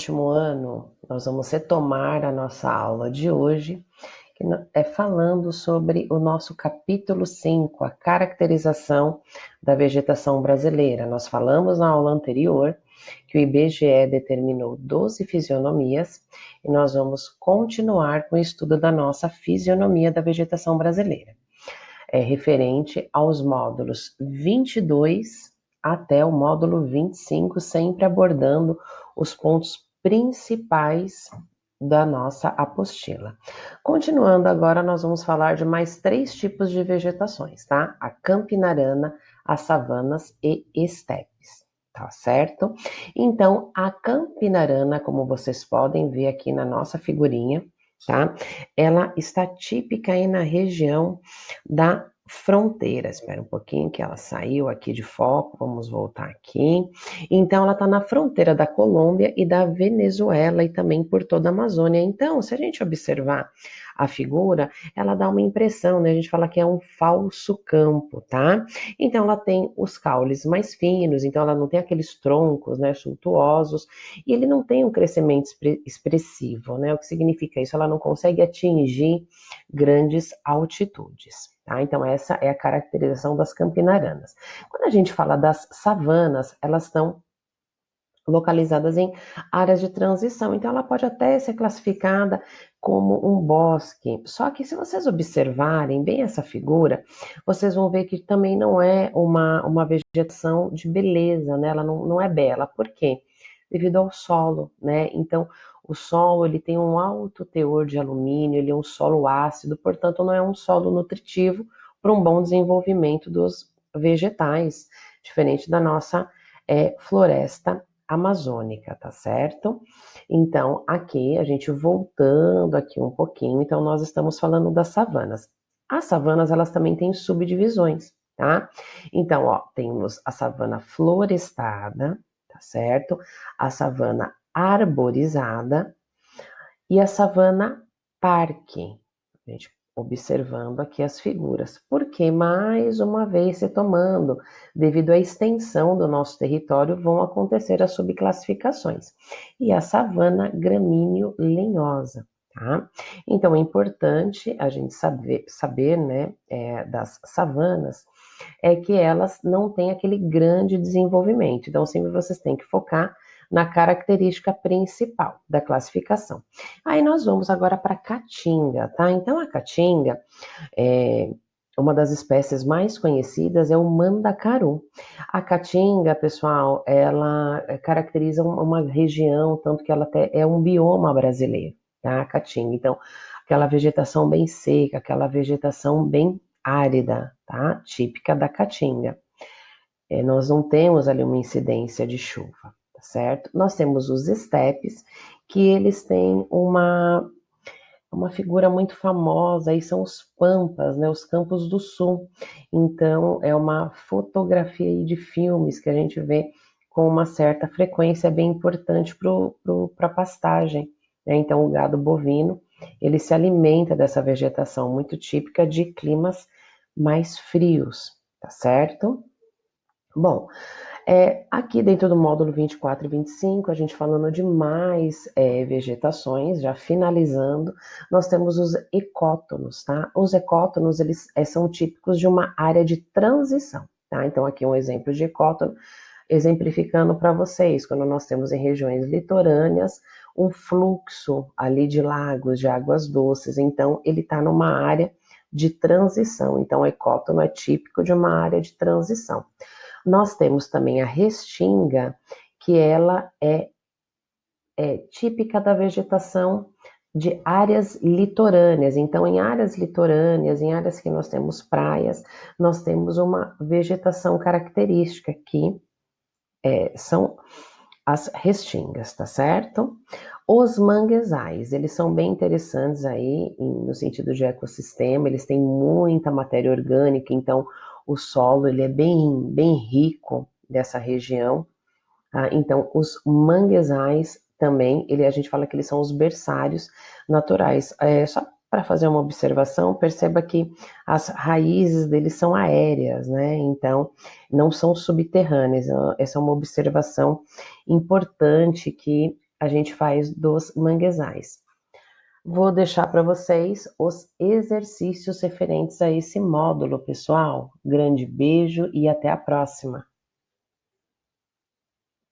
último ano, nós vamos retomar a nossa aula de hoje, que é falando sobre o nosso capítulo 5, a caracterização da vegetação brasileira. Nós falamos na aula anterior que o IBGE determinou 12 fisionomias e nós vamos continuar com o estudo da nossa fisionomia da vegetação brasileira. É referente aos módulos 22 até o módulo 25, sempre abordando os pontos principais da nossa apostila. Continuando agora, nós vamos falar de mais 3 tipos de vegetações, tá? A campinarana, as savanas e estepes, tá certo? Então, a campinarana, como vocês podem ver aqui na nossa figurinha, tá? Ela está típica aí na região da fronteira. Espera um pouquinho que ela saiu aqui de foco, vamos voltar aqui. Então, ela está na fronteira da Colômbia e da Venezuela e também por toda a Amazônia. Então, se a gente observar a figura, ela dá uma impressão, né? A gente fala que é um falso campo, tá? Então, ela tem os caules mais finos, então ela não tem aqueles troncos, né, suntuosos, e ele não tem um crescimento expressivo, né? O que significa isso? Ela não consegue atingir grandes altitudes. Tá? Então, essa é a caracterização das campinaranas. Quando a gente fala das savanas, elas estão localizadas em áreas de transição, então ela pode até ser classificada como um bosque. Só que se vocês observarem bem essa figura, vocês vão ver que também não é uma vegetação de beleza, né? Ela não é bela. Por quê? Devido ao solo, né? Então, o solo ele tem um alto teor de alumínio, ele é um solo ácido, portanto, não é um solo nutritivo para um bom desenvolvimento dos vegetais, diferente da nossa floresta amazônica, tá certo? Então, aqui, a gente voltando aqui um pouquinho, então nós estamos falando das savanas. As savanas, elas também têm subdivisões, tá? Então, ó, temos a savana florestada, tá certo? A savana arborizada e a savana parque. A gente observando aqui as figuras, porque mais uma vez retomando, devido à extensão do nosso território, vão acontecer as subclassificações. E a savana gramíneo lenhosa, tá? Então é importante a gente saber né, das savanas, é que elas não têm aquele grande desenvolvimento. Então sempre vocês têm que focar na característica principal da classificação. Aí nós vamos agora para a caatinga, tá? Então a caatinga, uma das espécies mais conhecidas é o mandacaru. A caatinga, pessoal, ela caracteriza uma região, tanto que ela até é um bioma brasileiro, tá? A caatinga. Então, aquela vegetação bem seca, aquela vegetação bem árida, tá? Típica da caatinga. Nós não temos ali uma incidência de chuva, tá certo? Nós temos os estepes, que eles têm uma figura muito famosa, aí são os pampas, né, os Campos do Sul. Então, é uma fotografia de filmes que a gente vê com uma certa frequência, bem importante para a pastagem, né? Então, o gado bovino, ele se alimenta dessa vegetação muito típica de climas mais frios, tá certo? Bom, aqui dentro do módulo 24 e 25, a gente falando de mais vegetações, já finalizando, nós temos os ecótonos, tá? Os ecótonos, eles são típicos de uma área de transição, tá? Então, aqui um exemplo de ecótono, exemplificando para vocês, quando nós temos em regiões litorâneas, um fluxo ali de lagos, de águas doces, então ele está numa área de transição, então o ecótono é típico de uma área de transição. Nós temos também a restinga, que ela é típica da vegetação de áreas litorâneas. Então, em áreas litorâneas, em áreas que nós temos praias, nós temos uma vegetação característica que são as restingas, tá certo? Os manguezais, eles são bem interessantes aí no sentido de ecossistema, eles têm muita matéria orgânica, então o solo ele é bem rico dessa região, tá? Então os manguezais também, a gente fala que eles são os berçários naturais. Só para fazer uma observação, perceba que as raízes deles são aéreas, né? Então não são subterrâneas. Essa é uma observação importante que a gente faz dos manguezais. Vou deixar para vocês os exercícios referentes a esse módulo, pessoal. Grande beijo e até a próxima!